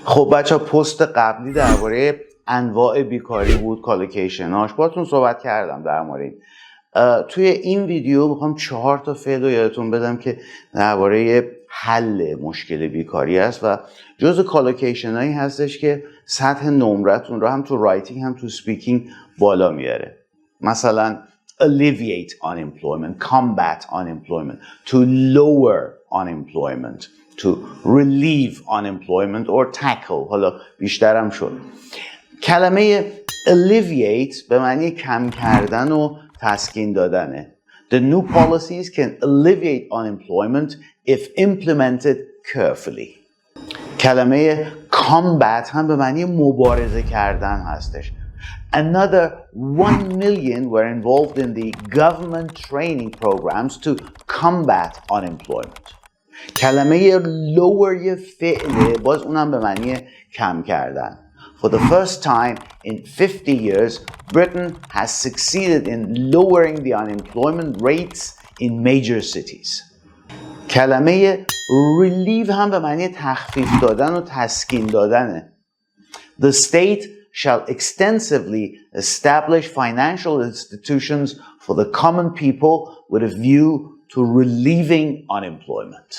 خب بچه پست قبلی درباره انواع بیکاری بود، کالوکیشناش باتون صحبت کردم در مورد این. توی این ویدیو میخوام 4 تا فعل رو یادتون بدم که درباره حل مشکل بیکاری است و جزء کالوکیشن هایی هستش که سطح نمرتون رو هم تو رایتینگ هم تو سپیکینگ بالا میاره. مثلا alleviate unemployment, combat unemployment, to lower unemployment, to relieve unemployment or tackle. حالا بیشترم شد. کلمه alleviate به معنی کم کردن و تسکین دادنه. The new policies can alleviate unemployment if implemented carefully. کلمه combat هم به معنی مبارزه کردن هستش. Another 1 million were involved in the government training programs to combat unemployment. کلمه lower یه فعله، باز اونم به معنی کم کردن. For the first time in 50 years, Britain has succeeded in lowering the unemployment rates in major cities. کلمه relieve هم به معنی تخفیف دادن و تسکین دادنه. The state shall extensively establish financial institutions for the common people with a view to relieving unemployment.